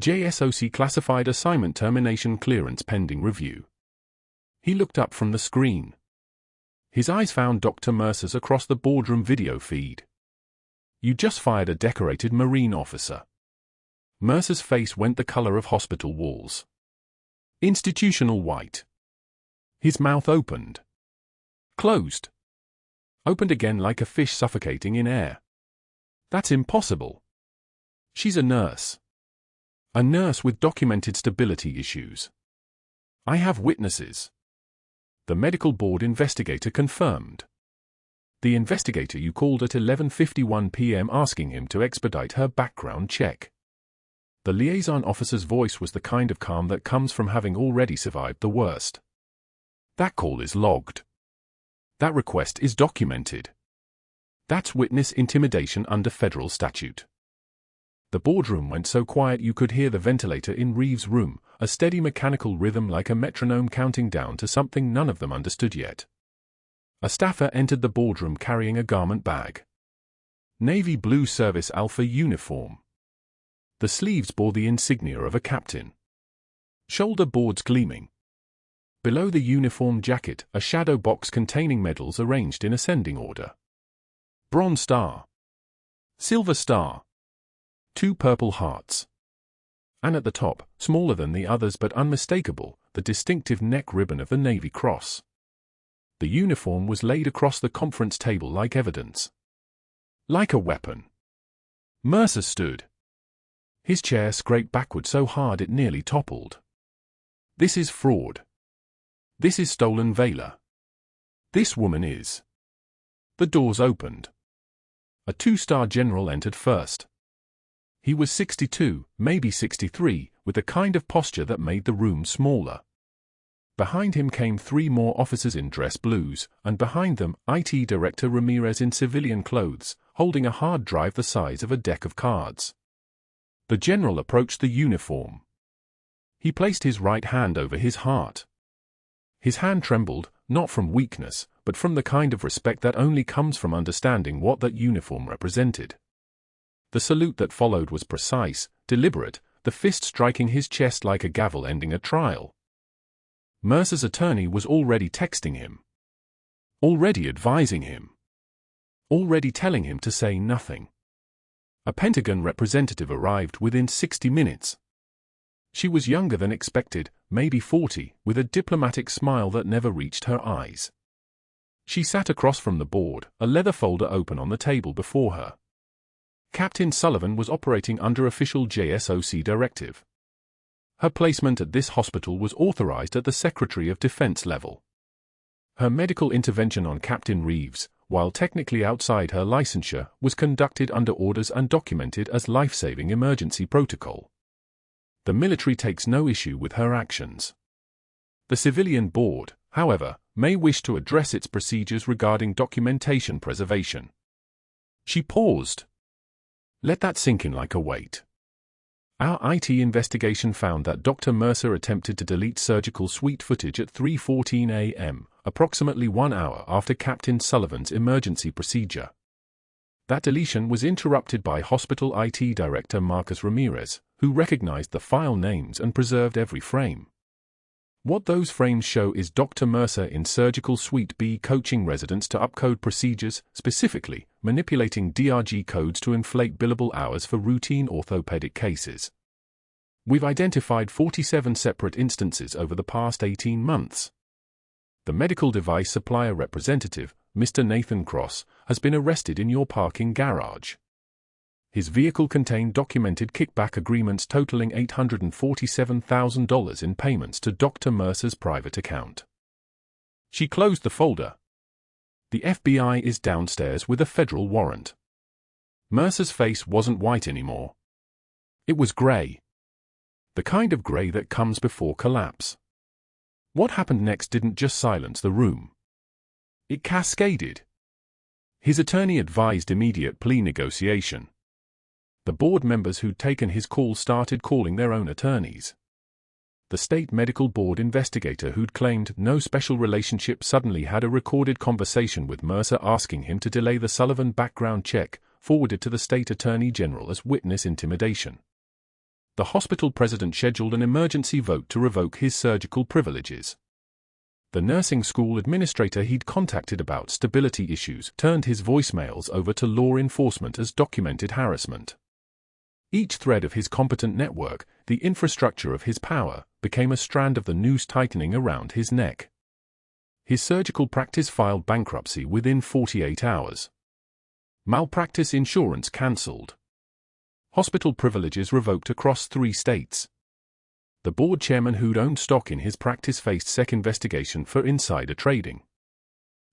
JSOC classified assignment termination clearance pending review. He looked up from the screen. His eyes found Dr. Mercer's across the boardroom video feed. You just fired a decorated Marine officer. Mercer's face went the color of hospital walls. Institutional white. His mouth opened. Closed. Opened again like a fish suffocating in air. That's impossible. She's a nurse. A nurse with documented stability issues. I have witnesses. The medical board investigator confirmed. The investigator you called at 11:51 p.m. asking him to expedite her background check. The liaison officer's voice was the kind of calm that comes from having already survived the worst. That call is logged. That request is documented. That's witness intimidation under federal statute. The boardroom went so quiet you could hear the ventilator in Reeves' room, a steady mechanical rhythm like a metronome counting down to something none of them understood yet. A staffer entered the boardroom carrying a garment bag. Navy blue service Alpha uniform. The sleeves bore the insignia of a captain. Shoulder boards gleaming. Below the uniform jacket, a shadow box containing medals arranged in ascending order. Bronze Star. Silver Star. 2 Purple Hearts. And at the top, smaller than the others but unmistakable, the distinctive neck ribbon of the Navy Cross. The uniform was laid across the conference table like evidence. Like a weapon. Mercer stood. His chair scraped backward so hard it nearly toppled. This is fraud. This is stolen valor. This woman is. The doors opened. A 2-star general entered first. He was 62, maybe 63, with a kind of posture that made the room smaller. Behind him came 3 more officers in dress blues, and behind them, IT Director Ramirez in civilian clothes, holding a hard drive the size of a deck of cards. The general approached the uniform. He placed his right hand over his heart. His hand trembled, not from weakness, but from the kind of respect that only comes from understanding what that uniform represented. The salute that followed was precise, deliberate, the fist striking his chest like a gavel ending a trial. Mercer's attorney was already texting him. Already advising him. Already telling him to say nothing. A Pentagon representative arrived within 60 minutes. She was younger than expected, maybe 40, with a diplomatic smile that never reached her eyes. She sat across from the board, a leather folder open on the table before her. Captain Sullivan was operating under official JSOC directive. Her placement at this hospital was authorized at the Secretary of Defense level. Her medical intervention on Captain Reeves, while technically outside her licensure, was conducted under orders and documented as life-saving emergency protocol. The military takes no issue with her actions. The civilian board, however, may wish to address its procedures regarding documentation preservation. She paused. Let that sink in like a weight. Our IT investigation found that Dr. Mercer attempted to delete surgical suite footage at 3:14 a.m., approximately 1 hour after Captain Sullivan's emergency procedure. That deletion was interrupted by Hospital IT Director Marcus Ramirez, who recognized the file names and preserved every frame. What those frames show is Dr. Mercer in Surgical Suite B coaching residents to upcode procedures, specifically, manipulating DRG codes to inflate billable hours for routine orthopedic cases. We've identified 47 separate instances over the past 18 months. The medical device supplier representative, Mr. Nathan Cross, has been arrested in your parking garage. His vehicle contained documented kickback agreements totaling $847,000 in payments to Dr. Mercer's private account. She closed the folder. The FBI is downstairs with a federal warrant. Mercer's face wasn't white anymore. It was gray. The kind of gray that comes before collapse. What happened next didn't just silence the room. It cascaded. His attorney advised immediate plea negotiation. The board members who'd taken his call started calling their own attorneys. The state medical board investigator who'd claimed no special relationship suddenly had a recorded conversation with Mercer asking him to delay the Sullivan background check, forwarded to the state attorney general as witness intimidation. The hospital president scheduled an emergency vote to revoke his surgical privileges. The nursing school administrator he'd contacted about stability issues turned his voicemails over to law enforcement as documented harassment. Each thread of his competent network, the infrastructure of his power, became a strand of the noose tightening around his neck. His surgical practice filed bankruptcy within 48 hours. Malpractice insurance cancelled. Hospital privileges revoked across 3 states. The board chairman who'd owned stock in his practice faced SEC investigation for insider trading.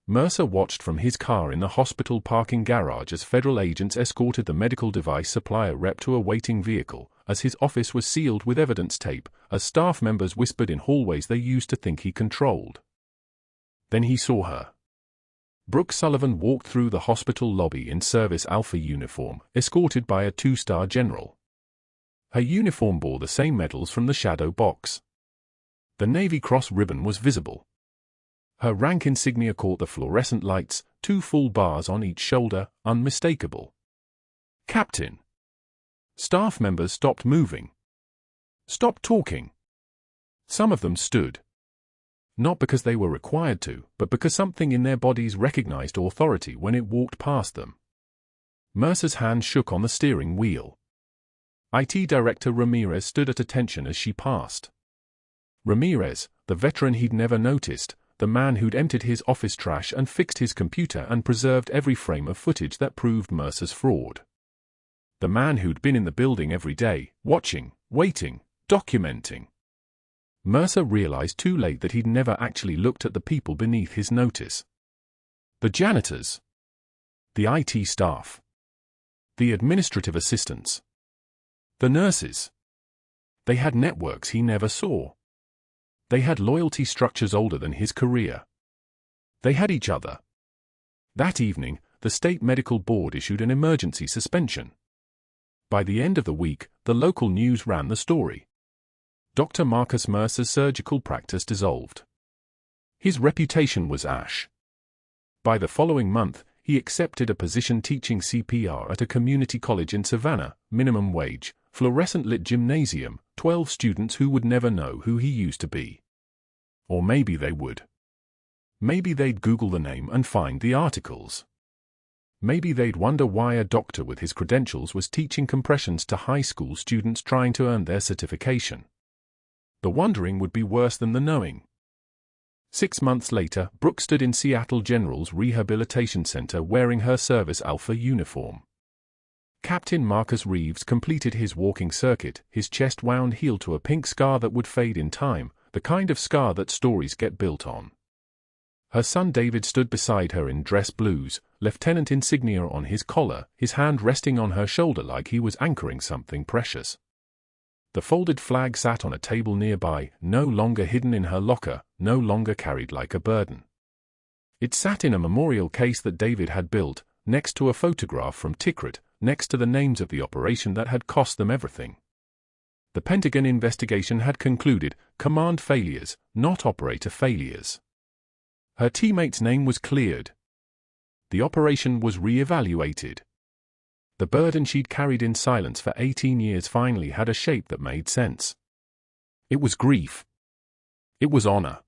Mercer watched from his car in the hospital parking garage as federal agents escorted the medical device supplier rep to a waiting vehicle, as his office was sealed with evidence tape, as staff members whispered in hallways they used to think he controlled. Then he saw her. Brooke Sullivan walked through the hospital lobby in Service Alpha uniform, escorted by a 2-star general. Her uniform bore the same medals from the shadow box. The Navy Cross ribbon was visible. Her rank insignia caught the fluorescent lights, 2 full bars on each shoulder, unmistakable. Captain. Staff members stopped moving. Stopped talking. Some of them stood. Not because they were required to, but because something in their bodies recognized authority when it walked past them. Mercer's hand shook on the steering wheel. IT Director Ramirez stood at attention as she passed. Ramirez, the veteran he'd never noticed, the man who'd emptied his office trash and fixed his computer and preserved every frame of footage that proved Mercer's fraud. The man who'd been in the building every day, watching, waiting, documenting. Mercer realized too late that he'd never actually looked at the people beneath his notice. The janitors. The IT staff. The administrative assistants. The nurses. They had networks he never saw. They had loyalty structures older than his career. They had each other. That evening, the state medical board issued an emergency suspension. By the end of the week, the local news ran the story. Dr. Marcus Mercer's surgical practice dissolved. His reputation was ash. By the following month, he accepted a position teaching CPR at a community college in Savannah, minimum wage, fluorescent-lit gymnasium, 12 students who would never know who he used to be. Or maybe they would. Maybe they'd Google the name and find the articles. Maybe they'd wonder why a doctor with his credentials was teaching compressions to high school students trying to earn their certification. The wondering would be worse than the knowing. 6 months later, Brooke stood in Seattle General's Rehabilitation Center wearing her Service Alpha uniform. Captain Marcus Reeves completed his walking circuit, his chest wound healed to a pink scar that would fade in time, the kind of scar that stories get built on. Her son David stood beside her in dress blues, lieutenant insignia on his collar, his hand resting on her shoulder like he was anchoring something precious. The folded flag sat on a table nearby, no longer hidden in her locker, no longer carried like a burden. It sat in a memorial case that David had built, next to a photograph from Tikrit, next to the names of the operation that had cost them everything. The Pentagon investigation had concluded, command failures, not operator failures. Her teammate's name was cleared. The operation was re-evaluated. The burden she'd carried in silence for 18 years finally had a shape that made sense. It was grief. It was honor.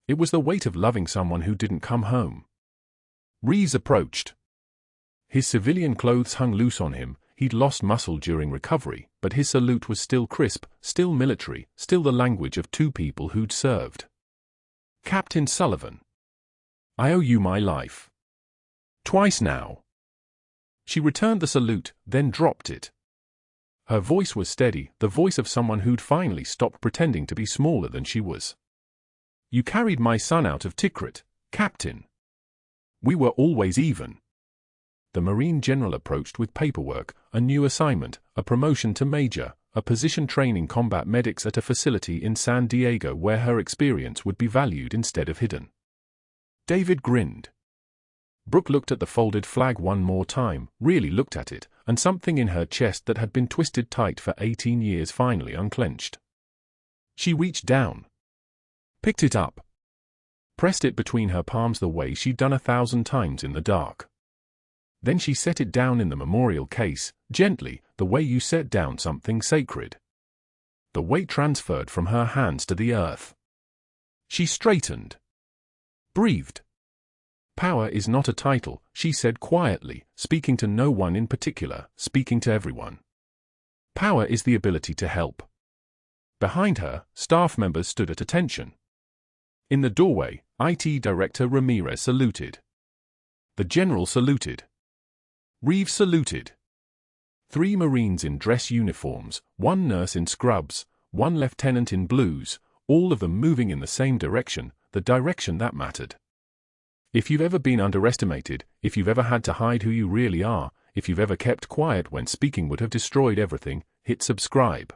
It was the weight of loving someone who didn't come home. Reeves approached. His civilian clothes hung loose on him, he'd lost muscle during recovery, but his salute was still crisp, still military, still the language of 2 people who'd served. Captain Sullivan. I owe you my life. Twice now. She returned the salute, then dropped it. Her voice was steady, the voice of someone who'd finally stopped pretending to be smaller than she was. You carried my son out of Tikrit, Captain. We were always even. The Marine General approached with paperwork, a new assignment, a promotion to major, a position training combat medics at a facility in San Diego where her experience would be valued instead of hidden. David grinned. Brooke looked at the folded flag one more time, really looked at it, and something in her chest that had been twisted tight for 18 years finally unclenched. She reached down, picked it up, pressed it between her palms the way she'd done 1,000 times in the dark. Then she set it down in the memorial case, gently, the way you set down something sacred. The weight transferred from her hands to the earth. She straightened. Breathed. Power is not a title, she said quietly, speaking to no one in particular, speaking to everyone. Power is the ability to help. Behind her, staff members stood at attention. In the doorway, IT Director Ramirez saluted. The General saluted. Reeves saluted. 3 Marines in dress uniforms, 1 nurse in scrubs, 1 lieutenant in blues, all of them moving in the same direction, the direction that mattered. If you've ever been underestimated, if you've ever had to hide who you really are, if you've ever kept quiet when speaking would have destroyed everything, hit subscribe.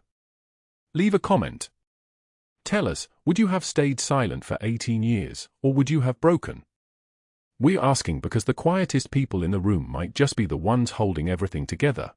Leave a comment. Tell us, would you have stayed silent for 18 years, or would you have broken? We're asking because the quietest people in the room might just be the ones holding everything together.